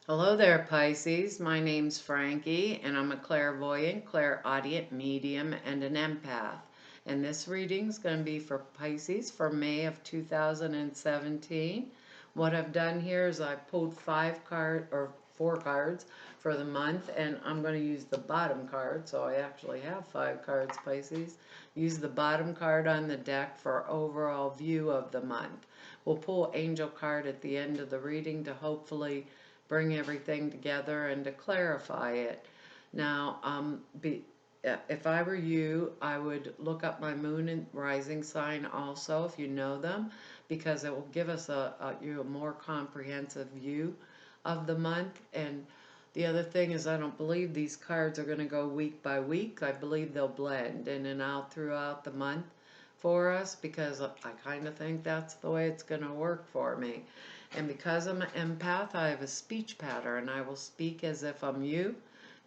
Hello there, Pisces. My name's Frankie, and I'm a clairvoyant, clairaudient, medium, and an empath. And this reading's going to be for Pisces for May of 2017. What I've done here is I pulled four cards for the month, and I'm going to use the bottom card. So I actually have 5 cards, Pisces. Use the bottom card on the deck for overall view of the month. We'll pull angel card at the end of the reading to hopefully bring everything together and to clarify it. Now, if I were you, I would look up my moon and rising sign also, if you know them, because it will give us a more comprehensive view of the month. And the other thing is, I don't believe these cards are going to go week by week. I believe they'll blend in and out throughout the month for us, because I kind of think that's the way it's going to work for me. And because I'm an empath, I have a speech pattern. I will speak as if I'm you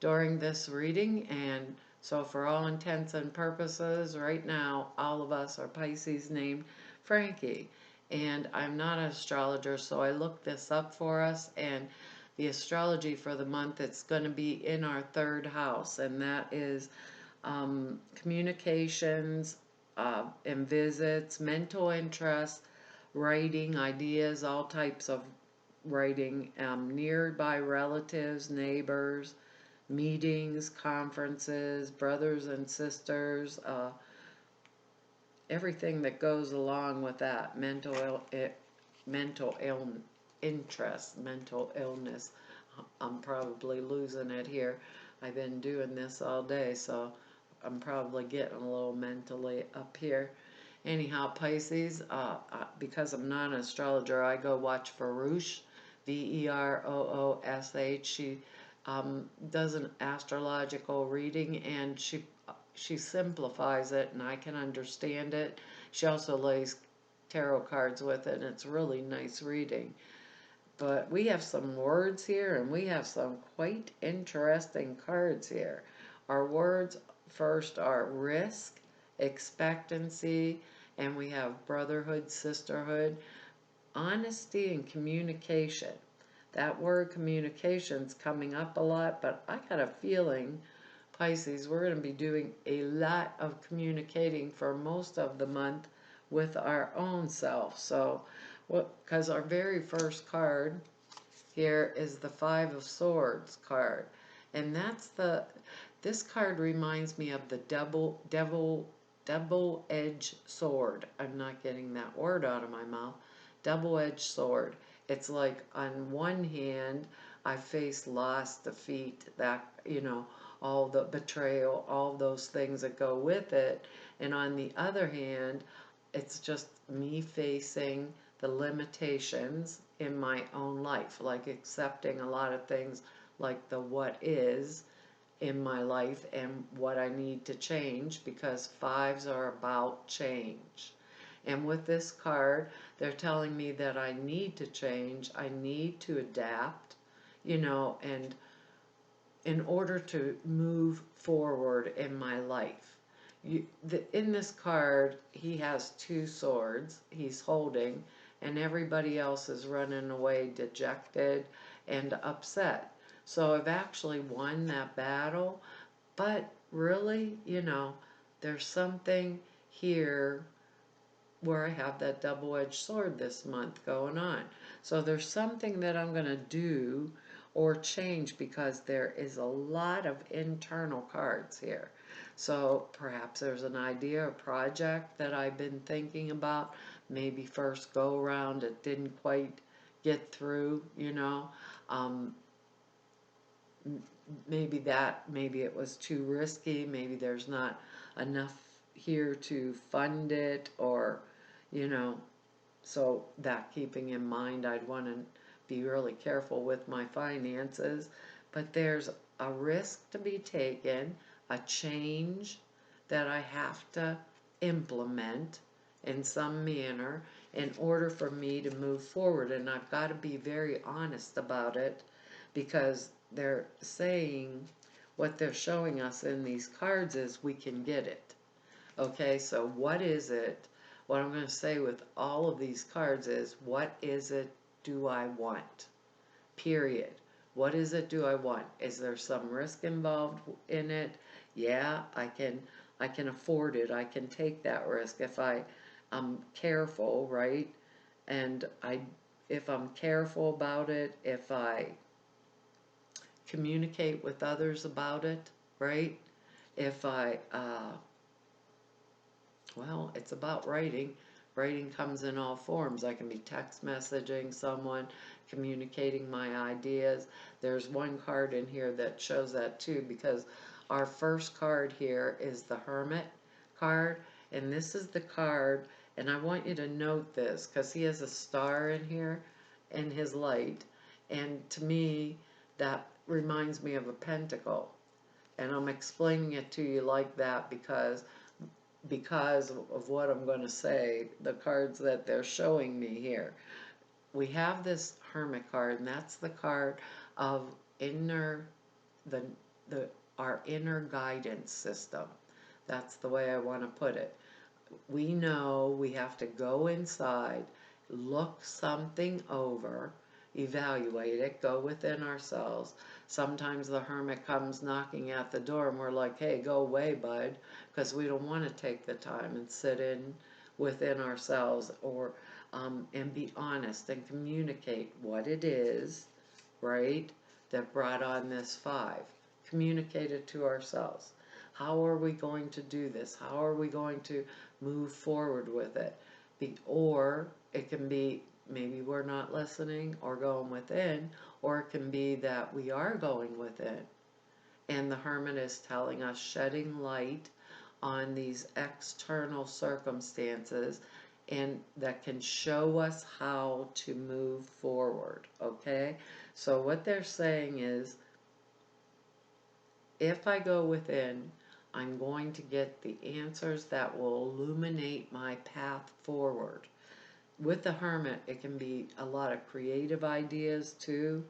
during this reading. And so for all intents and purposes, right now, all of us are Pisces named Frankie. And I'm not an astrologer, so I looked this up for us. And the astrology for the month, it's going to be in our 3rd house. And that is communications and visits, mental interest, writing, ideas, all types of writing, nearby relatives, neighbors, meetings, conferences, brothers and sisters, everything that goes along with that, mental interest, mental illness. I'm probably losing it here. I've been doing this all day, so I'm probably getting a little mentally up here. Anyhow, Pisces, because I'm not an astrologer, I go watch Veroush, Veroosh. She does an astrological reading, and she simplifies it, and I can understand it. She also lays tarot cards with it, and it's really nice reading. But we have some words here, and we have some quite interesting cards here. Our words first are risk, expectancy, and we have brotherhood, sisterhood, honesty, and communication. That word communication's coming up a lot, but I got a feeling, Pisces, we're going to be doing a lot of communicating for most of the month with our own self. So, because our very first card here is the 5 of Swords card, and this card reminds me of the double-edged sword. I'm not getting that word out of my mouth. Double-edged sword. It's like on one hand, I face loss, defeat, all the betrayal, all those things that go with it. And on the other hand, it's just me facing the limitations in my own life, like accepting a lot of things like the what is in my life and what I need to change, because 5s are about change. And with this card, they're telling me that I need to change, I need to adapt, and in order to move forward in my life. In this card, he has 2 swords he's holding, and everybody else is running away dejected and upset. So I've actually won that battle, but really, there's something here where I have that double-edged sword this month going on. So there's something that I'm going to do or change, because there is a lot of internal cards here. So perhaps there's an idea or project that I've been thinking about. Maybe first go around it didn't quite get through, Um, maybe it was too risky, maybe there's not enough here to fund it, or you know so that keeping in mind, I'd want to be really careful with my finances. But there's a risk to be taken, a change that I have to implement in some manner in order for me to move forward. And I've got to be very honest about it, because they're saying, what they're showing us in these cards is we can get it. Okay, so what is it? What I'm going to say with all of these cards is, what is it do I want? Period. What is it do I want? Is there some risk involved in it? Yeah, I can afford it. I can take that risk if I'm careful, right? And if I'm careful about it, if I communicate with others about it, right? If well, it's about writing. Writing comes in all forms. I can be text messaging someone, communicating my ideas. There's one card in here that shows that too, because our first card here is the Hermit card, and this is the card, and I want you to note this because he has a star in here in his light, and to me, that reminds me of a pentacle. And I'm explaining it to you like that because of what I'm going to say, the cards that they're showing me here. We have this Hermit card, and that's the card of inner, the, our inner guidance system. That's the way I want to put it. We know we have to go inside, look something over, evaluate it, go within ourselves. Sometimes the Hermit comes knocking at the door and we're like, hey, go away, bud, because we don't want to take the time and sit in within ourselves, or and be honest and communicate what it is, right, that brought on this 5. Communicate it to ourselves. How are we going to do this? How are we going to move forward with it? Or it can be maybe we're not listening or going within, or it can be that we are going within. And the Hermit is telling us, shedding light on these external circumstances, and that can show us how to move forward, okay? So what they're saying is, if I go within, I'm going to get the answers that will illuminate my path forward. With the Hermit, it can be a lot of creative ideas too,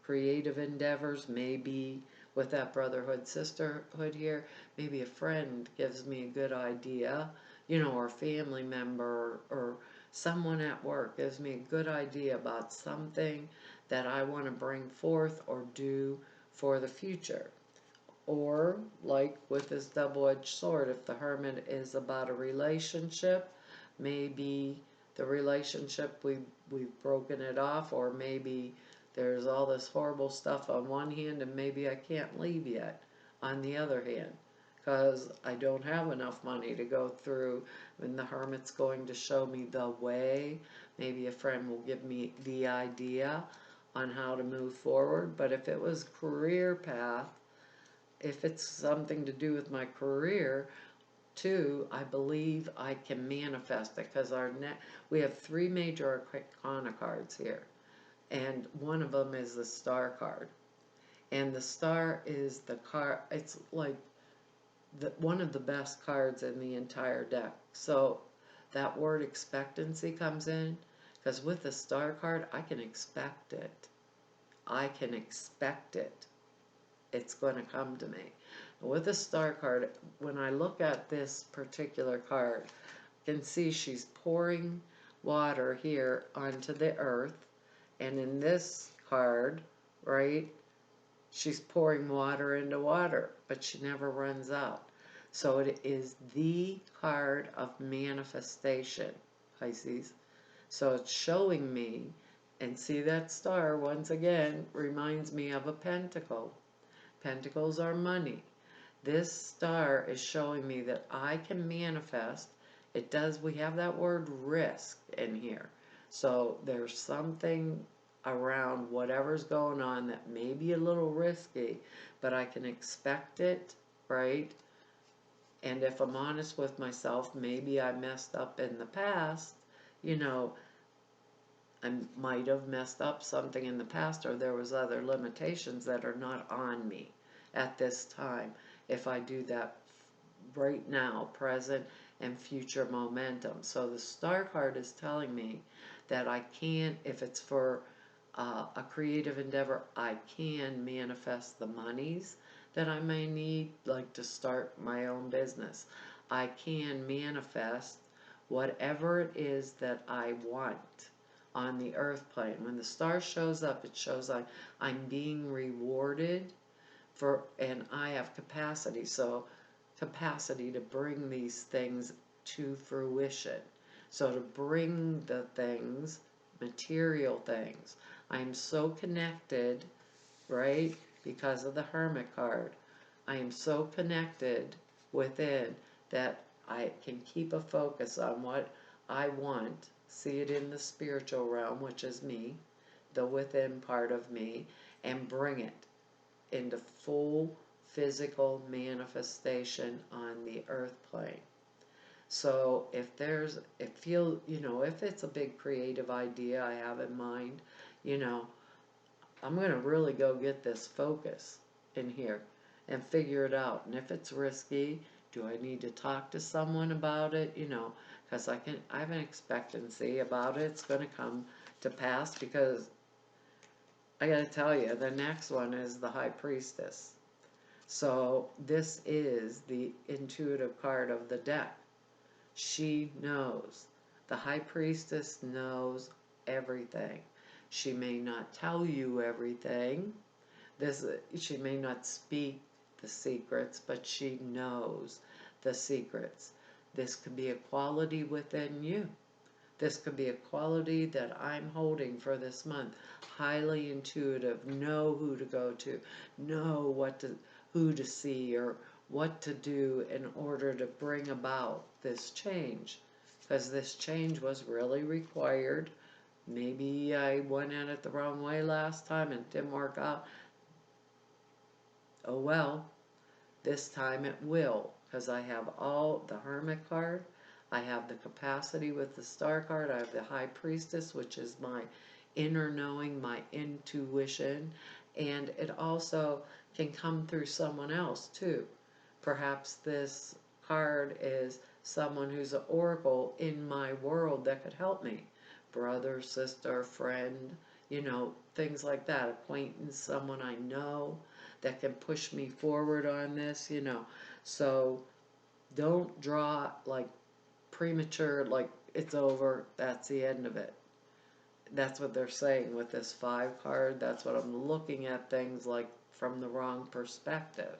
creative endeavors. Maybe with that brotherhood, sisterhood here, maybe a friend gives me a good idea, or a family member or someone at work gives me a good idea about something that I want to bring forth or do for the future. Or, like with this double-edged sword, if the Hermit is about a relationship, maybe the relationship we've broken it off, or maybe there's all this horrible stuff on one hand and maybe I can't leave yet on the other hand because I don't have enough money to go through, and the Hermit's going to show me the way. Maybe a friend will give me the idea on how to move forward. But if it was career path, if it's something to do with my career too, I believe I can manifest it, because we have 3 major arcana cards here, and one of them is the star card. And the star is the card, it's like one of the best cards in the entire deck. So that word expectancy comes in, because with the star card, I can expect it. I can expect it. It's going to come to me. With the star card, when I look at this particular card, you can see she's pouring water here onto the earth, and in this card, right, she's pouring water into water, but she never runs out. So it is the card of manifestation, Pisces. So it's showing me, and see that star once again reminds me of a pentacle. Pentacles are money. This star is showing me that I can manifest. It does, we have that word risk in here. So there's something around whatever's going on that may be a little risky, but I can expect it, right? And if I'm honest with myself, maybe I messed up in the past, I might have messed up something in the past, or there was other limitations that are not on me at this time. If I do that right now, present and future momentum. So the star card is telling me that I can, if it's for a creative endeavor, I can manifest the monies that I may need, like to start my own business. I can manifest whatever it is that I want. on the earth plane. When the star shows up, it shows like I'm being rewarded for, and I have capacity. So capacity to bring these things to fruition. So to bring the things, material things. I'm so connected, right? Because of the Hermit card. I am so connected within that I can keep a focus on what I want, see it in the spiritual realm, which is me, the within part of me, and bring it into full physical manifestation on the earth plane. So if there's, if it's a big creative idea I have in mind, you know, I'm going to really go get this focus in here and figure it out. And if it's risky, do I need to talk to someone about it? Because I have an expectancy about it. It's going to come to pass, because I got to tell you, the next one is the High Priestess. So this is the intuitive card of the deck. She knows. The High Priestess knows everything. She may not tell you everything. She may not speak the secrets, but she knows the secrets. This could be a quality within you. This could be a quality that I'm holding for this month. Highly intuitive, know who to go to, know who to see, or what to do in order to bring about this change. Because this change was really required. Maybe I went at it the wrong way last time and it didn't work out. Oh well, this time it will, because I have all the Hermit card, I have the capacity with the Star card, I have the High Priestess, which is my inner knowing, my intuition, and it also can come through someone else too. Perhaps this card is someone who's an oracle in my world that could help me. Brother, sister, friend, things like that. Acquaintance, someone I know that can push me forward on this. So don't draw like premature, like it's over, that's the end of it. That's what they're saying with this 5 card. That's what I'm looking at things like from the wrong perspective.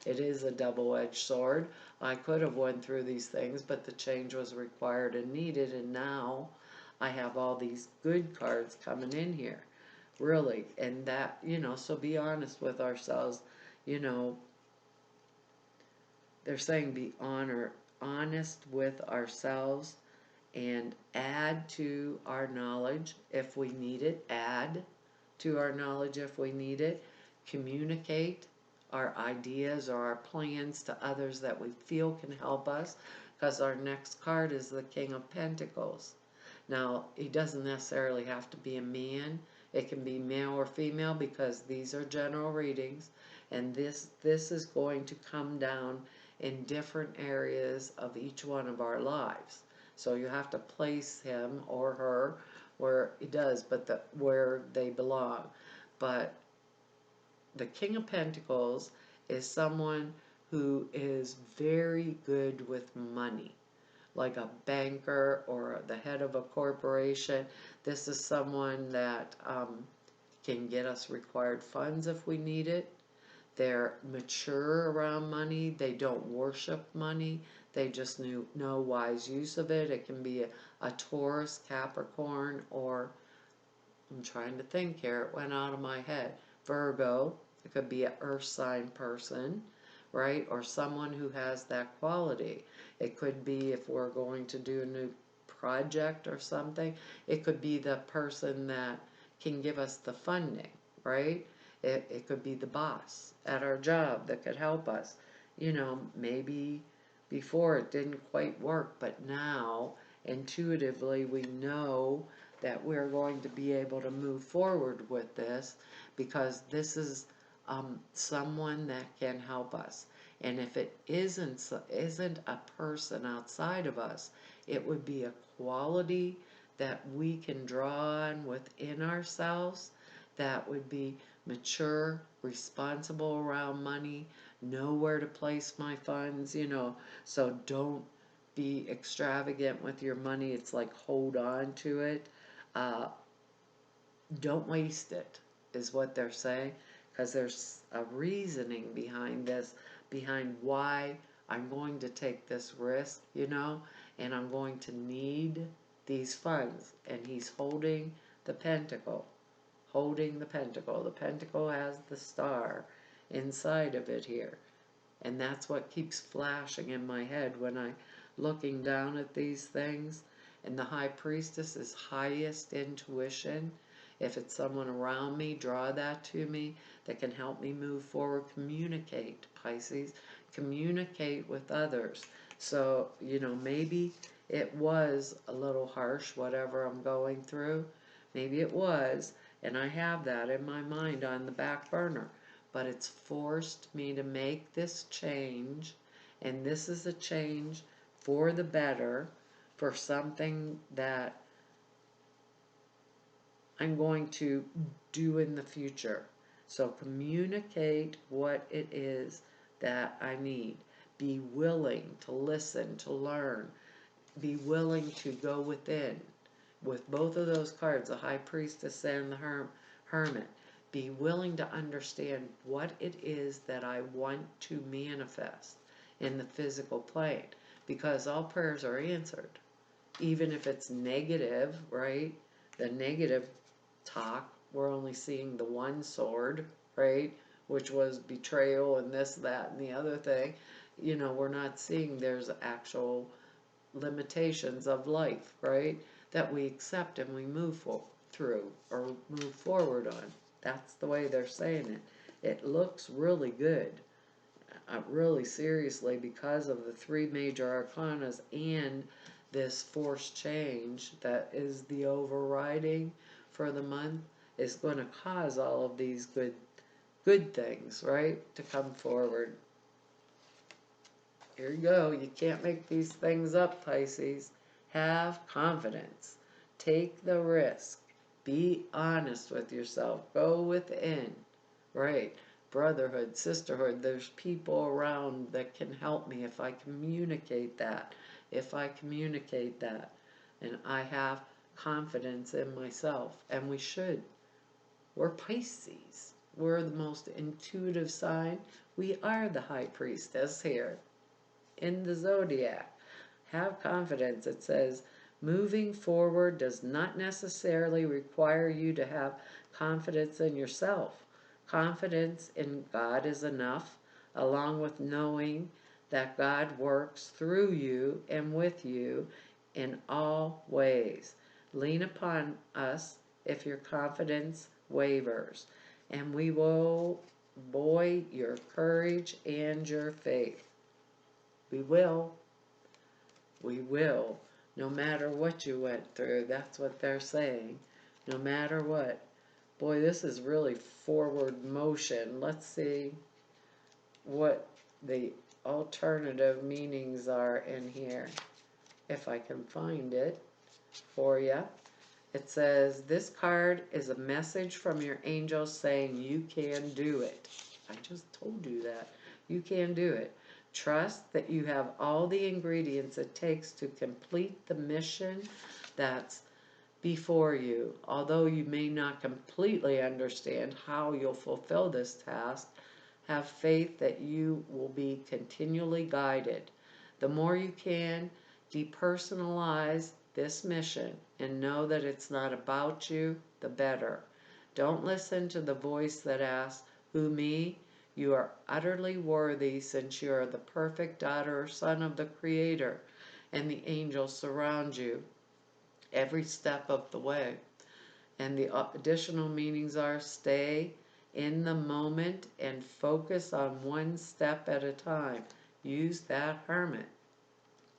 It is a double-edged sword. I could have went through these things, but the change was required and needed, and now I have all these good cards coming in here. Really, and that, so be honest with ourselves. They're saying be honest with ourselves and add to our knowledge if we need it. Add to our knowledge if we need it. Communicate our ideas or our plans to others that we feel can help us, because our next card is the King of Pentacles. Now, he doesn't necessarily have to be a man. It can be male or female, because these are general readings, and this is going to come down in different areas of each one of our lives. So you have to place him or her where he does, but where they belong. But the King of Pentacles is someone who is very good with money, like a banker or the head of a corporation. This is someone that can get us required funds if we need it. They're mature around money. They don't worship money. They just know wise use of it. It can be a Taurus, Capricorn, or I'm trying to think here. It went out of my head. Virgo. It could be an earth sign person, right? Or someone who has that quality. It could be, if we're going to do a new project or something, it could be the person that can give us the funding, right? It could be the boss at our job that could help us. Maybe before it didn't quite work, but now intuitively we know that we're going to be able to move forward with this, because this is someone that can help us. And if it isn't a person outside of us, it would be a quality that we can draw on within ourselves, that would be mature, responsible around money, know where to place my funds, so don't be extravagant with your money. It's like hold on to it. Uh, don't waste it, is what they're saying, because there's a reasoning behind this, behind why I'm going to take this risk, and I'm going to need these funds. And he's holding the pentacle, holding the pentacle. The pentacle has the star inside of it here. And that's what keeps flashing in my head when I'm looking down at these things. And the high priestess is highest intuition. If it's someone around me, draw that to me that can help me move forward. Communicate, Pisces. Communicate with others. So, maybe it was a little harsh, whatever I'm going through. Maybe it was, and I have that in my mind on the back burner. But it's forced me to make this change, and this is a change for the better, for something that I'm going to do in the future. So communicate what it is that I need. Be willing to listen, to learn. Be willing to go within. With both of those cards, the High Priestess and the Hermit, be willing to understand what it is that I want to manifest in the physical plane. Because all prayers are answered. Even if it's negative, right? The negative talk, we're only seeing the one sword, right? Which was betrayal and this, that, and the other thing. We're not seeing there's actual limitations of life, right? That we accept and we move through or move forward on. That's the way they're saying it. It looks really good, really seriously, because of the three major arcanas and this forced change that is the overriding for the month is going to cause all of these good things, right, to come forward. Here you go. You can't make these things up, Pisces. Have confidence. Take the risk. Be honest with yourself. Go within. Right. Brotherhood, sisterhood. There's people around that can help me if I communicate that. If I communicate that. And I have confidence in myself. And we should. We're Pisces. We're the most intuitive sign. We are the high priestess here in the zodiac. Have confidence. It says, moving forward does not necessarily require you to have confidence in yourself. Confidence in God is enough, along with knowing that God works through you and with you in all ways. Lean upon us if your confidence wavers, and we will buoy your courage and your faith. We will. We will. No matter what you went through. That's what they're saying. No matter what. Boy, this is really forward motion. Let's see what the alternative meanings are in here. If I can find it for you. It says, this card is a message from your angels saying you can do it. I just told you that. You can do it. Trust that you have all the ingredients it takes to complete the mission that's before you. Although you may not completely understand how you'll fulfill this task, have faith that you will be continually guided. The more you can depersonalize this mission and know that it's not about you, the better. Don't listen to the voice that asks, who, me? You are utterly worthy, since you are the perfect daughter or son of the Creator, and the angels surround you every step of the way. And the additional meanings are, stay in the moment and focus on one step at a time. Use that Hermit.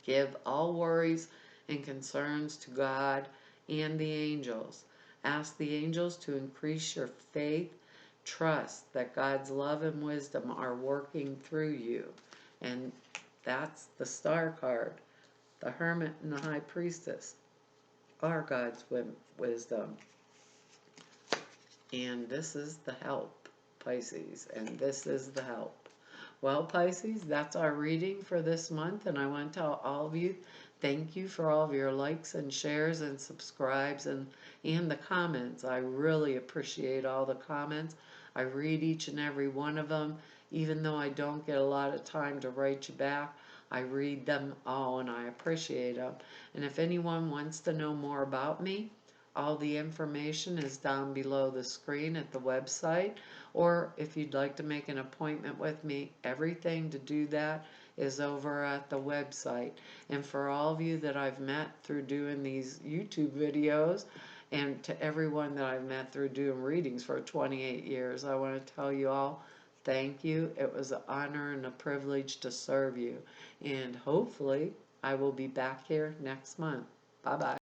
Give all worries and concerns to God and the angels. Ask the angels to increase your faith. Trust that God's love and wisdom are working through you. And that's the star card. The Hermit and the High Priestess are God's wisdom. And this is the help, Pisces. And this is the help. Well, Pisces, that's our reading for this month. And I want to tell all of you, Thank you for all of your likes and shares and subscribes and the comments. I really appreciate all the comments. I read each and every one of them, even though I don't get a lot of time to write you back. I read them all and I appreciate them. And if anyone wants to know more about me, all the information is down below the screen at the website. Or if you'd like to make an appointment with me, everything to do that is over at the website. And for all of you that I've met through doing these YouTube videos, and to everyone that I've met through doing readings for 28 years, I want to tell you all, thank you. It was an honor and a privilege to serve you. And hopefully, I will be back here next month. Bye-bye.